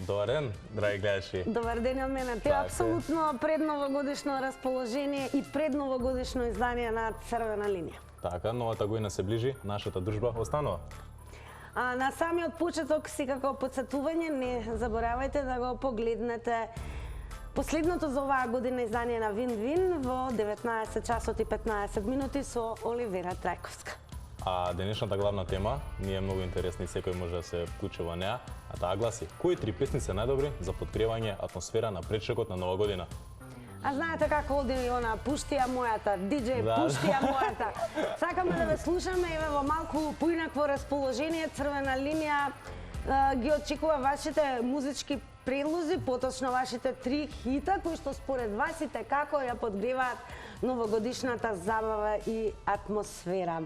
Добар ден, драги гледачи. Добар ден од мене. Ти апсолутно предновогодишно расположение и предновогодишно издание на Црвена линија. Така, новата година се ближи, нашата дружба останува. На самиот почеток си како подсетување, не заборавајте да го погледнете последното за оваа година издание на Вин-Вин во 19 часот и 15 минути со Оливера Трајковска. А денешната главна тема ни е многу интересна и секој може да се вклучи во неа, а таа гласи: кои три песни се најдобри за подкревање атмосфера на пречекот на Нова година? А знаете како оди она пуштија мојата, диџеј пуштија мојата. Сакаме да ве слушаме и во малку поинакво расположение. Црвена линија ги очекува вашите музички предлози, поточно вашите три хита кои што според вас и како ја подгреваат новогодишната забава и атмосфера.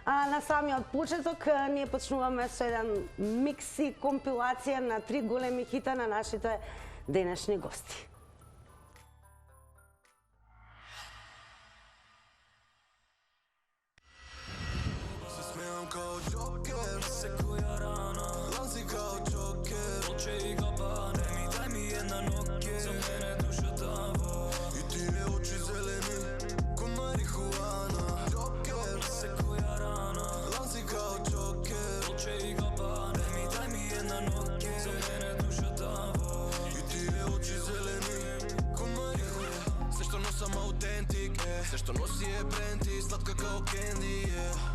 На самиот почеток ние почнуваме со еден микс и компилација на три големи хита на нашите денешни гости. Се што носи е бренти, сладка као кенди,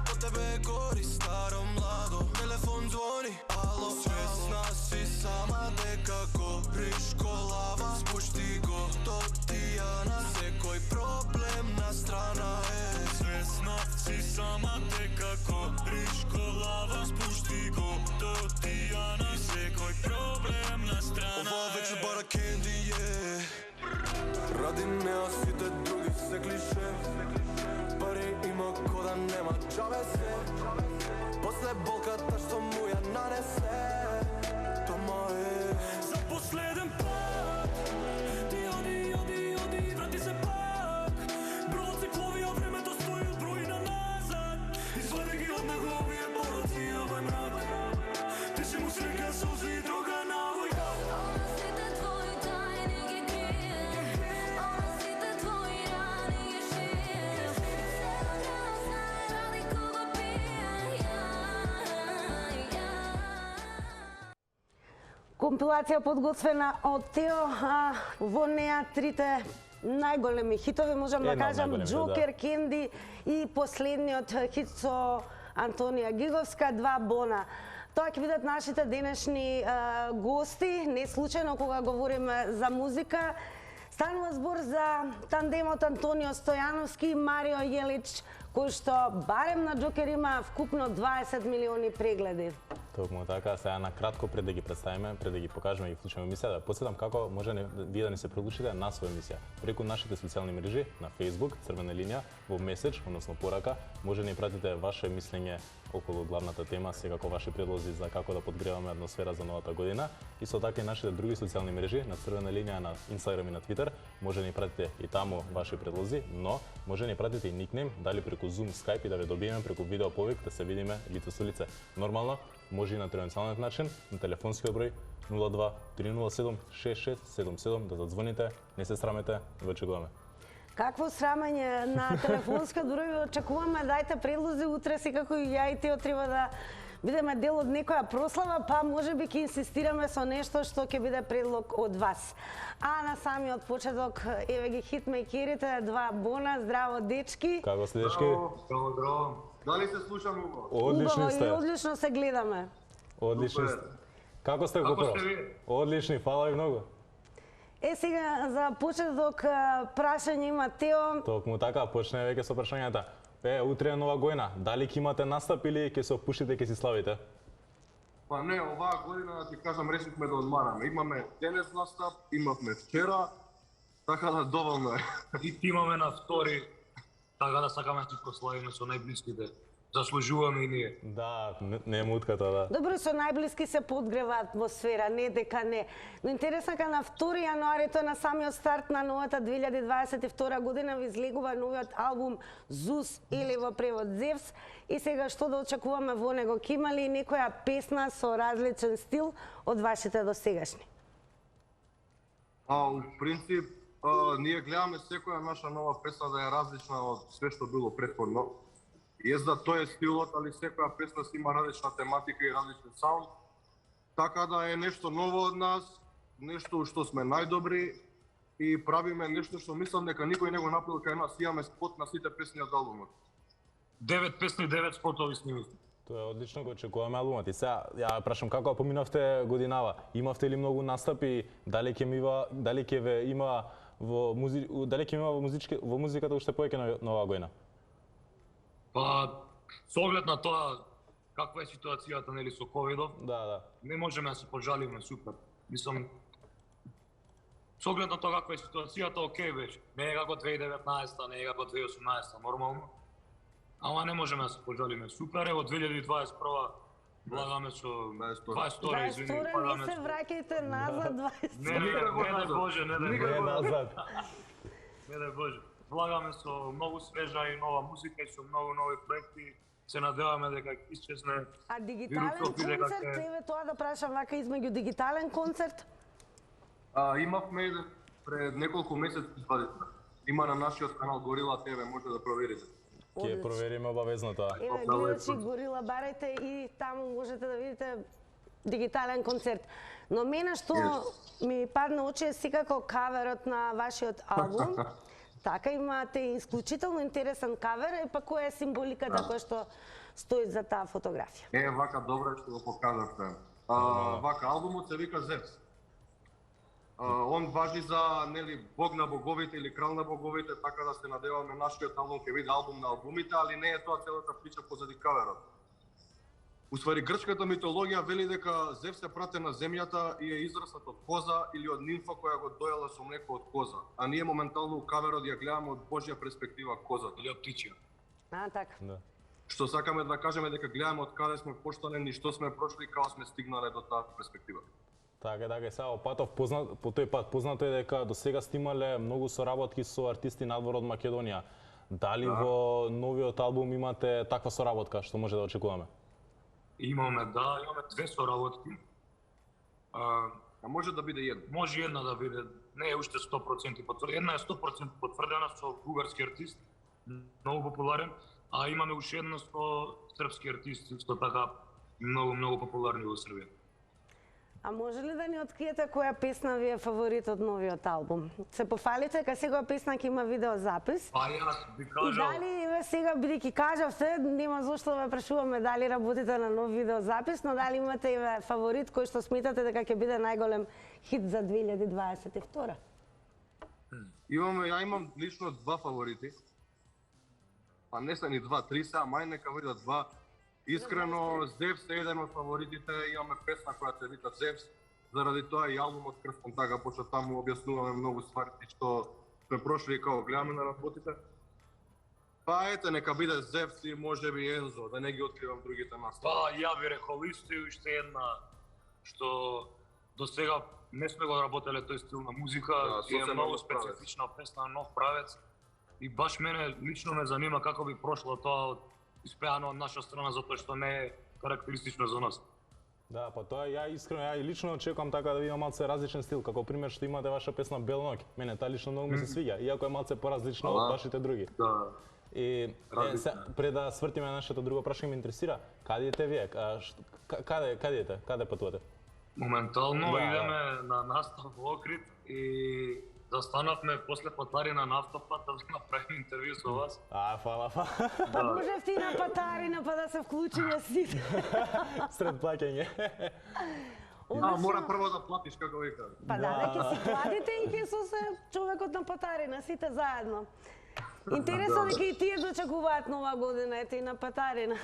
По тебе гори старо младо, телефон звони, ало. Свесна си сама дека гориш колава, спушти го до Тијана, секој проблем на страна е. Свесна си сама дека гориш колава, спушти го до Тијана, секој проблем на страна е. Ова вечер бара кенди е. Ради неа сите други се клише, пари има кода нема джабе се. После болката што му ја нанесе, тома е. За последен пат, ти оди, врати се пак. Бродот циклови, а времето стои од број на назад. Извади ги од него овие бороци, овој мрак. Ти си му среќа солзи и друга навојка. Компилација подготвена од Тео, во неа трите најголеми хитови, можам да кажам, Джокер, Кенди и последниот хит со Антонија Гиговска, Два бона. Тоа ќе бидат нашите денешни гости, не случајно кога говориме за музика. Станува збор за тандемот Антонио Стојановски и Марио Јелич, кој што барем на Джокер има вкупно 20 милиони прегледи. Токму така, сега на кратко пред да ги представиме, пред да ги покажеме и вклучиме емисија, да подсетам како може вие да ни се приклучите на своја емисија. Преку нашите социјални мрежи на Facebook, Црвена линија, во меседж, односно порака, може да ни пратите ваше мислење околу главната тема, секако ваши предлози за како да подгреваме атмосфера за новата година. Исто така и нашите други социјални мрежи на Црвена линија на Instagram и на Twitter, може да ни пратите и таму ваши предлози, но може да ни пратите и никнем, дали преку Zoom, Skype и да ве добиеме преку видео повик да се видиме лице со лице. Нормално може и на традиционалниот начин, на телефонскиот број 02 307 6677 да задзвоните, не се срамете, ве очекуваме. Какво срамење на телефонскиот број, очекуваме, дајте предлози, утре секако и ја и Тео треба да бидеме дел од некоја прослава, па можеби ќе инсистираме со нешто што ќе биде предлог од вас. А на самиот почеток, еве ги хитмейкерите, Два бона, здраво дечки. Како сте, дечки? Здраво. Дали се слушаме убаво? Одлични сте. И одлично се гледаме. Одлични сте. Како сте го прво? Одлични, фала ви многу. Сега за почеток прашање има Тео. Токму така, почне веќе со прашањата. Утре е нова година, дали ќе имате настап или ќе се опушите, ќе си славите? Па не, оваа година да ти кажам решивме да одмараме. Имаме денес настап, имавме вчера, така да доволно е. И имаме на втори, така да сакаме да прославиме со најблиските. Заслужуваме и ние. Да, не е мутката, да. Добро, со најблиски се подгрева атмосфера, не дека не. Но интересно ка на 2 јануари, тоа на самиот старт на новата 2022 година, ви излегува новиот албум Зус или во превод Зевс. И сега што да очекуваме во него? Ќе има ли некоја песна со различен стил од вашите досегашни? У принцип, ние гледаме секоја наша нова песна да е различна од све што било претходно. Езда тој е стилот, али секоја песна си има различна тематика и различен саунд. Така да е нешто ново од нас, нешто што сме најдобри и правиме нешто што мислам дека никој не го направил кај нас. Имаме спот на сите песни од албумот. 9 песни, 9 спотови снимивме. Тоа е одлично, го очекуваме албумот. И сега ја прашам како поминавте годинава? Имавте ли многу настапи? Дали ќе ве има во музиката уште повеќе на оваа година? Па, со оглед на тоа каква е ситуацијата нели со ковидов, Да. не можеме да се пожалиме, супер. Мислам, со оглед на тоа каква е ситуацијата, окей беше. Не е како 2019, не е како 2018, нормално. Ама не можеме да се пожалиме. Супер е, од 2021 влагаме со 22, извини, 22 не се враќајте назад 22. Не Боже, не назад. Не дај Боже. Влагаме со многу свежа и нова музика и со многу нови проекти. Се надеваме дека ќе исчезне. А дигитален вирусот и дека концерт, ќе- еве тоа да прашам вака измеѓу дигитален концерт? Имавме еден пред неколку месеци извадивме. Има на нашиот канал Горила ТВ, може да проверите. Ќе провериме обавезно тоа. Еве, Добро гледачи утро. Горила барете и таму можете да видите дигитален концерт. Но мене што ми падна очи е секако каверот на вашиот албум. Така имате исклучително интересен кавер, и па која е символиката која што стои за таа фотографија? Вака добро е што го покажавте. Вака, албумот се вика Зевс. Он важи за нели бог на боговите или крал на боговите, така да се надеваме нашиот албум ќе биде албум на албумите, али не е тоа целата прича позади каверот. Уствари грчката митологија вели дека Зевс се прате на земјата и е израснат од коза или од нимфа која го дојала со млеко од коза. А ние моментално у каверот ја гледаме од Божја перспектива козата. Или од птичија. Така. Да. Што сакаме да кажеме дека гледаме од каде сме пошталени и што сме прошли како сме стигнале до таа перспектива. Така, сега по тој пат познато е дека до сега сте имале многу соработки со артисти надвор од Македонија. Дали во новиот албум имате таква соработка што може да очекуваме? Имаме две соработки. А може да биде едно. Може една да биде, не е уште 100% потврдена. Една е 100% потврдена со бугарски артист, многу популарен, а имаме уште една со српски артист, исто така многу популарни во Србија. А може ли да ни откриете која песна ви е фаворит од новиот албум? Се пофалите дека секоја песна ќе има видеозапис. Па јас би И кажал, дали ве сега бидејќи кажавте, нема зошто ве прашуваме дали работите на нов видеозапис, но дали имате и фаворит кој што сметате дека ќе биде најголем хит за 2022? Ја имам лично два фаворити. Па не се ни два, три са, мај нека бидат два. Искрено, Зевс е еден од фаворитите, имаме песна која се вика Зевс. Заради тоа и албумот Крв Контага, пошто таму објаснуваме многу ствари што сме прошли и као гледаме на работите. Па ете, нека биде Зевс и можеби Ензо, да не ги откривам другите настави. па ја би рекол исто и уште една што до сега не сме го работеле тој стил на музика, Да, и е сосема многу нов правец. специфична песна, нов правец. И баш мене лично ме занима како би прошло тоа испеано од наша страна, затоа што не е карактеристично за нас. Да, па тоа ја и лично очекувам така да видам малце различен стил, како пример што имате ваша песна Бел ноќ. Мене таа лично многу ми се свиѓа, иако е малце поразлична од вашите други. Да. И пред да свртиме нашето друго прашање ме интересира, каде ете вие? Каде патувате? Моментално Да. идеме на настав во Охрид и застанавме после Патарина на автопат да направиме интервју со вас. Фала. Па можевте и на Патарина па да се вклучиме сите. Сред плаќање. Мора прво да платиш, како вика. Па да, ќе си платите и ќе со се човекот на Патарина, сите заедно. Интересно дека и тие дочекуваат нова година, ете и на Патарина.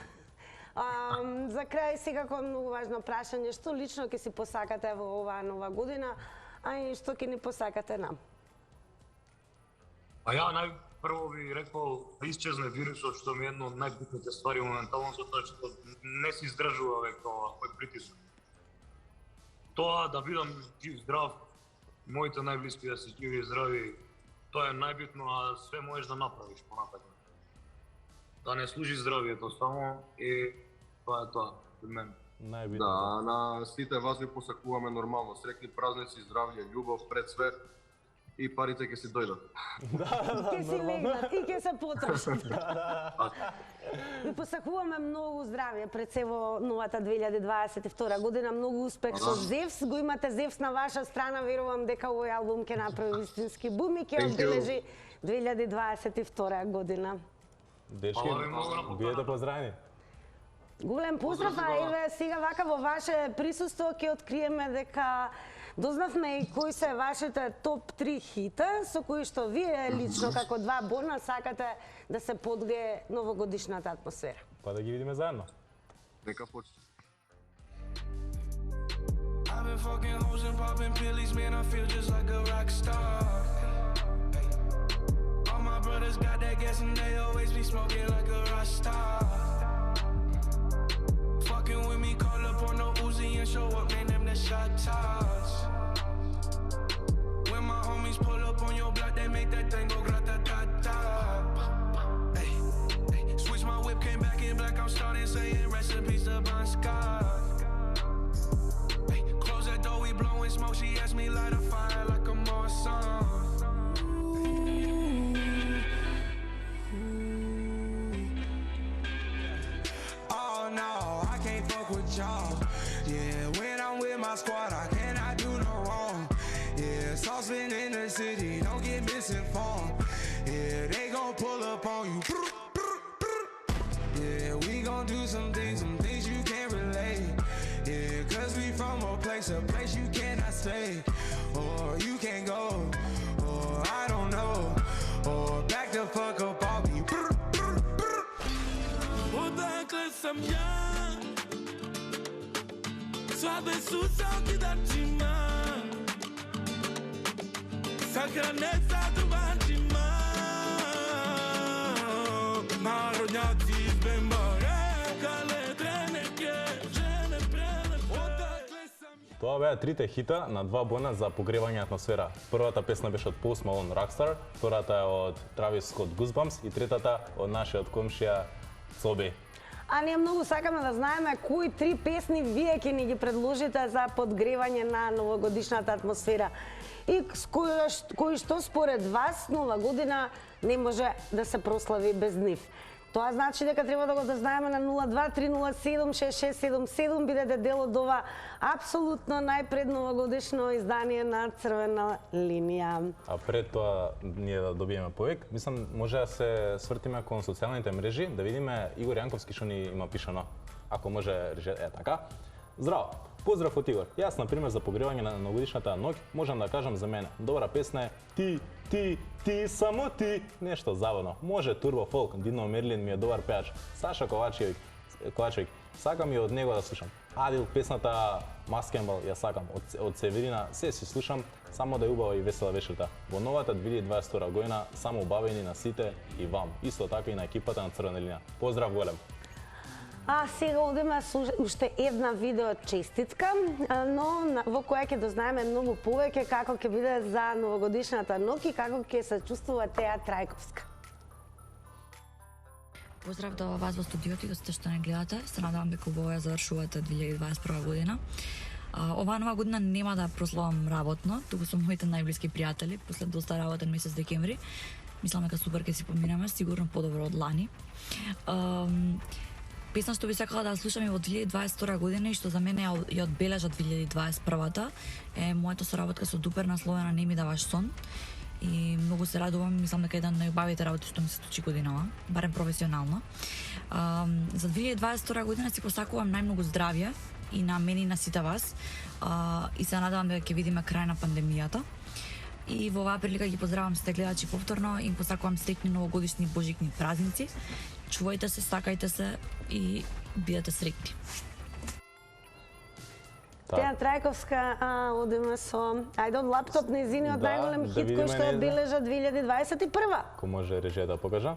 За крај секако многу важно прашање, што лично ќе си посакате во оваа нова година, а и што ќе ни посакате нам? А ја најпрво би рекол да исчезне вирусот, што ми е една од најбитните ствари моментално, затоа што не се издржува веќе овој притисок. Тоа да бидам жив здрав, моите најблиски да се живи и здрави, тоа е најбитно, а све можеш да направиш понатака. Да не служи здравието само и тоа е тоа од мене. Најбитно. Да, на сите вас ви посакуваме нормално среќни празници, здравје, љубов пред све и парите ќе си дојдат. Ќе си легнат и ќе се потрошат. Ви посакуваме многу здравје пред се во новата 2022 година, многу успех со Зевс. Го имате Зевс на ваша страна, верувам дека овој албум ќе направи вистински бум и ќе одбележи 2022 година. Дечки, бидете поздравени. Голем поздрав, а еве сега вака во ваше присуство ќе откриеме дека дознавме и кои се вашите топ 3 хита со кои што вие лично како два Бона сакате да се подгрее новогодишната атмосфера. Па да ги видиме заедно. Нека почне. I've been fucking hoes and popping pillies, man, I feel just like a rock star. All my brothers got that gas and they always be smoking like a rock star. Fucking with me, call up on no Uzi and show up, man, them the shot toss. When my homies pull up on your block, they make that thing go grata-ta-ta. Hey, switch my whip, came back in black, I'm starting saying recipes to Bon Scott. Hey, close that door, we blowing smoke, she asked me light a fire like a Morrison. Oh no, I can't fuck with y'all. Yeah, when I'm with my squad, I cannot do no wrong. Yeah, saucepan in the city, don't get misinformed. Yeah, they gon' pull up on you. Yeah, we gon' do some things you can't relate. Yeah, cause we from a place you cannot stay. Or you can't go, or I don't know. Or back the fuck up, I'll be. Odakle sam ja, svabe su saukidačima, sahrane sa drugačima, narodnjaci iz Bembare, kale treneke, žene prele, odakle sam ja. Тоа беа трите хита на два Бона за погревање атмосфера. Првата песна беше од Post Malone Rockstar, втората е од Travis Scott Goosebumps и третата од нашиот комшија Цоби. А ние многу сакаме да знаеме кои 3 песни вие ќе ни ги предложите за подгревање на новогодишната атмосфера и кои што според вас нова година не може да се прослави без нив. Тоа значи дека треба да го дознаеме на 02-307-6677, бидете дел од ова апсолутно најпредновогодишно издание на Црвена линија. А пред тоа ние да добиеме повик, мислам може да се свртиме кон социјалните мрежи, да видиме Игор Јанковски што ни има пишано. Ако може реже така. Здраво. Поздрав од Игор. Јас на пример за погревање на новогодишната ноќ можам да кажам за мене. Добра песна е Ти, само ти, нешто забавно. Може турбо фолк, Дино Мерлин ми е добар пеач. Саша Ковачевик, сакам и од него да слушам. Адил, песната Маскембал ја сакам. Од Северина се си слушам, само да е убава и весела вечерта. Во новата 2022 година само убавени на сите и вам. Исто така и на екипата на Црвена линија. Поздрав голем. А сега одиме уште една видео честитка, но во која ќе дознаеме многу повеќе како ќе биде за новогодишната ноќ и како ќе се чувствува Теја Трајковска. Поздрав до вас во студиото и до сите што не гледате. Се надевам дека убаво ја завршувате 2021 година. Оваа нова година нема да прославам работно, туку со моите најблиски пријатели, после доста работен месец декември. Мислам дека супер ќе си поминеме, сигурно подобро од лани. Песна што би сакала да слушам и во 2022 година и што за мене ја одбележа 2021-та е мојата соработка со Дупер насловена Не ми даваш сон. И многу се радувам, мислам дека е една од најубавите работи што ми се случи годинава, барем професионално. За 2022 година си посакувам најмногу здравје и на мене и на сите вас. И се надевам дека ќе видиме крај на пандемијата. И во оваа прилика ги поздравам сите гледачи повторно и им посакувам среќни новогодишни божикни празници. Чувајте се, сакајте се и бидете среќни. Теја Трајковска, одиме со од лаптоп нејзиниот најголем хит кој што одбележа 2021. Ко може реже да покажа?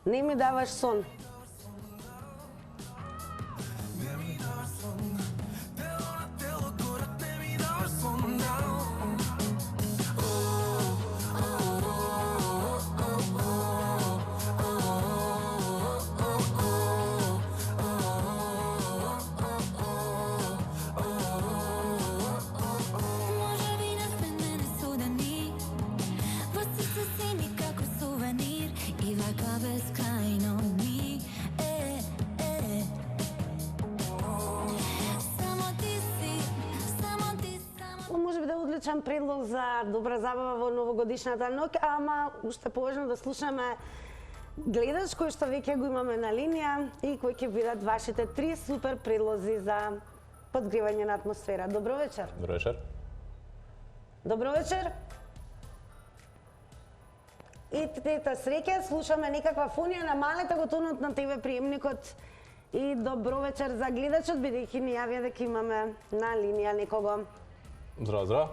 Не ми даваш сон. одличен предлог за добра забава во новогодишната ноќ, ама уште поважно да слушаме гледач кој што веќе го имаме на линија и кои ќе бидат вашите 3 супер предлози за подгревање на атмосфера. Добро вечер. Добро вечер. Добро вечер. И тета среќа, слушаме некаква фонија, намалете го тонот на ТВ приемникот. И добро вечер за гледачот, бидејќи ни јавија дека имаме на линија некого. Здраво, здраво.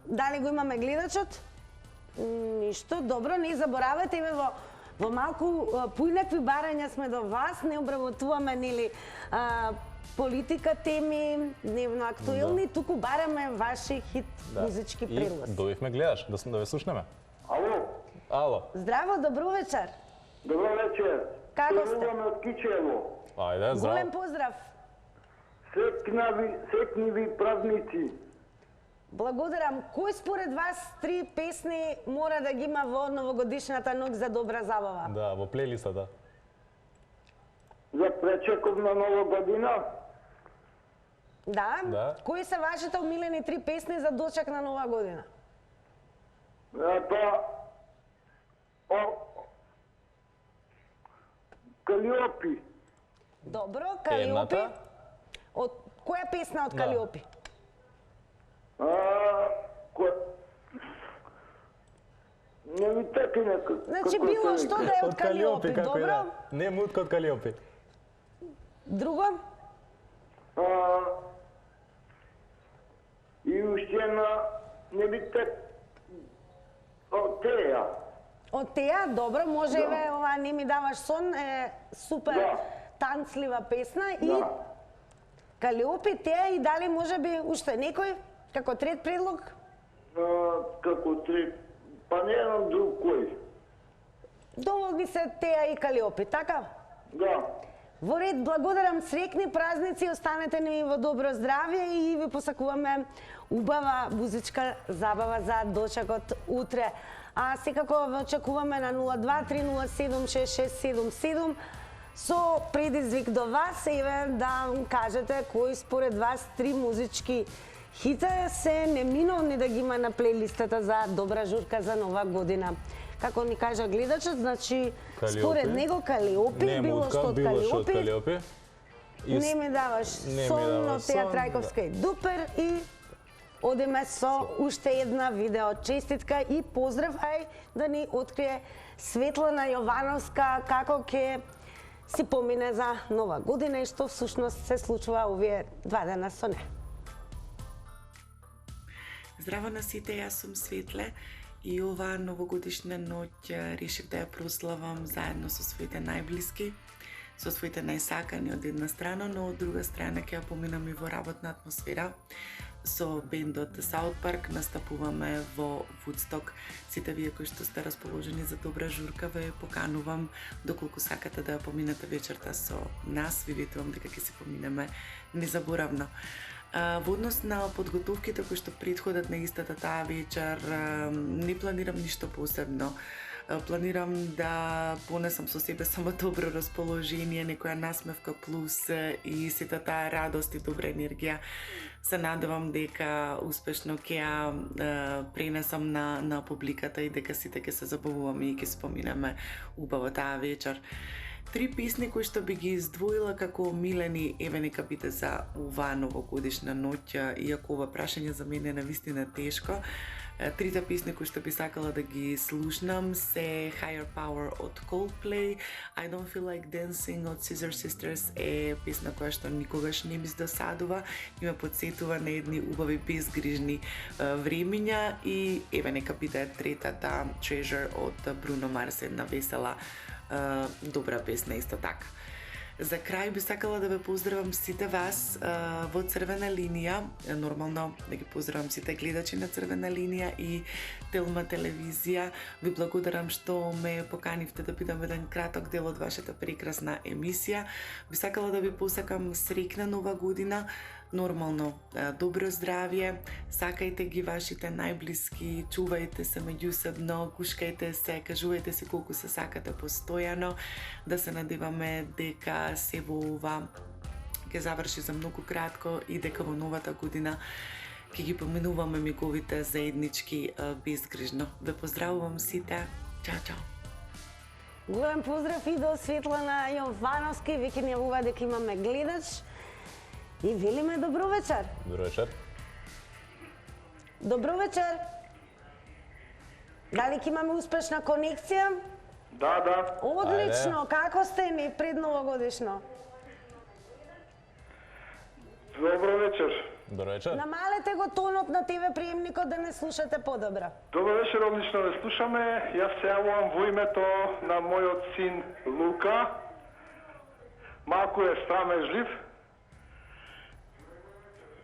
Дали го имаме гледачот? Ништо, добро, не заборавате, еве во малку поинакви барања сме до вас, не обработуваме нели политика теми, дневно актуелни, туку бараме ваши хит музички предлози. И добивме гледач, да ве слушнеме. Ало, Ало. Здраво, добро вечер. добро вечер. Како сте? Тргуваме од Кичево. Ајде, здраво. Голем поздрав. Сретни ви празници. Благодарам. Кој според вас 3 песни мора да ги има во новогодишната ноќ за добра забава? Да, во плейлистата. За пречеков на нова година. Да? Да. Кои се вашите омилени 3 песни за дочек на нова година? Калиопи. Добро, Калиопи. Едната? Од која песна од Калиопи? Не ми текне Значи било што да е од Калиопи, како и добро? да. Не мутка од Калиопи. Друго? И уште една не ми од теја. Од теја, добро, може еве ова Не ми даваш сон е супер Да. танцлива песна и Да. Калиопи, теја и дали може би уште некој како трет предлог? Како три, па не знам друг кој. Доволни се теја и Калиопи, така? Да. Во ред, благодарам, срекни празници, останете ни во добро здравје и ви посакуваме убава музичка забава за дочекот утре. А секако ве очекуваме на 023076677 со предизвик до вас, еве да кажете кои според вас 3 музички хита се неминовни да ги има на плейлистата за добра журка за нова година. Како ни кажа гледачот, значи Калиопи. според него Калиопи, Не било мутка, што од било што од Калиопи, Калиопи. И не ми даваш Не ми сон, даваш но теја сон, Трајковска и Дупер и одиме со уште една видео честитка и поздрав, ај да ни открие Светлана Јовановска како ќе си помине за нова година и што всушност се случува овие 2 дена со неа. Здраво на сите, јас сум Светле и оваа новогодишна ноќ решив да ја прославам заедно со своите најблиски, со своите најсакани од една страна, но од друга страна ќе ја поминам и во работна атмосфера. Со бендот South Park настапуваме во Woodstock. Сите вие кои што сте расположени за добра журка ве поканувам, доколку сакате да ја поминете вечерта со нас, ви ветувам дека ќе си поминеме незаборавно. Во однос на подготовките кои што претходат на истата таа вечер, не планирам ништо посебно. Планирам да понесам со себе само добро расположение, некоја насмевка плюс и сета таа радост и добра енергија. Се надевам дека успешно ќе ја пренесам на публиката и дека сите ќе се забавуваме и ќе споминеме убаво таа вечер. 3 песни кои што би ги издвоила како омилени, еве нека биде за оваа новогодишна ноќ, иако ова прашање за мене е навистина тешко. 3 песни кои што би сакала да ги слушнам се Higher Power од Coldplay, I Don't Feel Like Dancing од Scissor Sisters е песна која што никогаш не ми досадува и ме подсетува на едни убави безгрижни времиња и еве нека биде третата Treasure од Bruno Mars, една весела добра песна исто така. За крај би сакала да ве поздравам сите вас во Црвена линија, нормално да ги поздравам сите гледачи на Црвена линија и Телма телевизија. Ви благодарам што ме поканивте да бидам еден краток дел од вашата прекрасна емисија. Би сакала да ви посакам срекна нова година, нормално добро здравје, сакајте ги вашите најблиски, чувајте се меѓусебно, гушкајте се, кажувајте се колку се сакате постојано, да се надеваме дека се во ова ќе заврши за многу кратко и дека во новата година ќе ги поминуваме миговите заеднички безгрижно. Ве поздравувам сите. Чао, чао. Голем поздрав и до Светлана Јовановски, веќе ни јавува дека имаме гледач и велиме добро вечер. Добро вечер. Добро вечер. Дали ќе имаме успешна конекција? Да. Одлично, како сте ни пред новогодишно? Добро вечер. Добро вечер. Намалете го тонот на ТВ приемникот да не слушате подобро. Добро вечер, одлично ве слушаме. Јас се јавувам во името на мојот син Лука. Малку е срамежлив.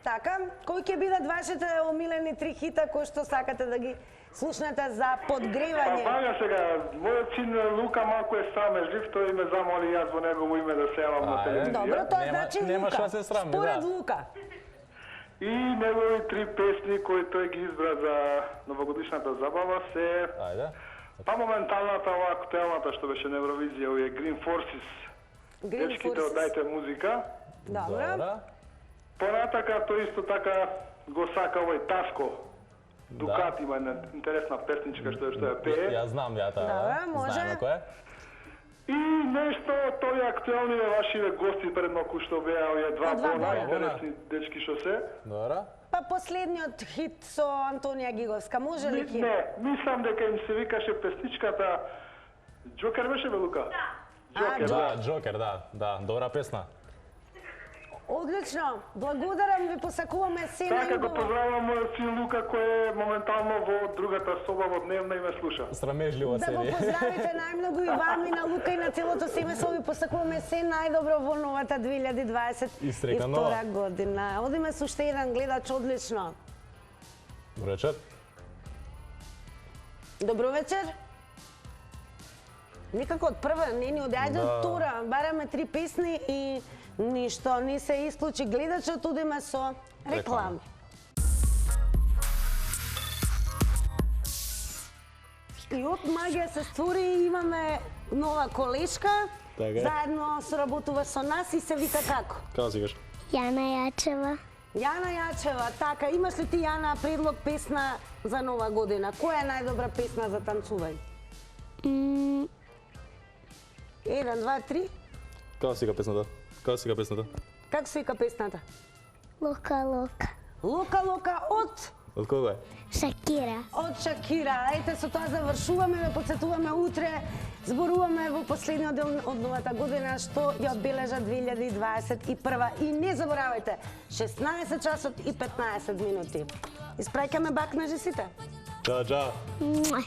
Така, кои ќе бидат вашите омилени 3 хита кои што сакате да ги слушнете за подгревање? Бага сега, мојот син Лука малку е срамежлив, тој ме замоли јас во негово име да се јавам на телевизија. Добро, тоа значи немаш Лука. да се срами, Според да. Лука. И негови 3 песни кои тој ги избра за новогодишната забава се Ајде. па моменталната, ова актуелната што беше на Евровизија, е Green Forces. Green Дечките Forces. оддајте музика. Добро. Понатака тој исто така го сака овој Таско. Дукат има една интересна песничка што ја пее. Ја знам ја таа. Добро, може. Знаеме кој е. И нешто тој актуелни вашиве гости пред малку што беа овие два Два бона, бона. интересни дечки што се. Добро. Па последниот хит со Антонија Гиговска, може ли ки? Не, мислам дека им се викаше песничката Джокер беше бе Лука? Джокер, Да, Джокер, да, добра песна. Одлично, благодарам ви, посакуваме се Така го најубаво. поздравувам мојот син Лука кој е моментално во другата соба во дневна и ме слуша. Срамежливо Да го седи. поздравите најмногу и вам и на Лука и на целото семејство, ви посакуваме се најдобро во новата 2022 година. Одиме со уште еден гледач, одлично. Добро вечер. Добро вечер. Никако од прва, не ни одјаѓа од втора. Бараме 3 песни и ништо, не се исклучи гледачот, одиме со реклами. И од магија се створи и имаме нова колешка, Така е. заедно соработува со нас и се вика како? Како си кажеш? Јана Јачева. Јана Јачева, така, имаш ли ти, Јана, предлог песна за нова година? Која е најдобра песна за танцување? 1, 2, 3. Како си песната? Како си песната? Како се вика песната? Лука Лука. Лука Лука од Од кого е? Шакира. од Шакира. Ете, со тоа завршуваме, ве потсетуваме утре. Зборуваме во последниот дел од новата година што ја одбележа 2021. И не заборавајте, 16 часот и 15 минути. Испраќаме бак на жесите. Чао, чао. Муа.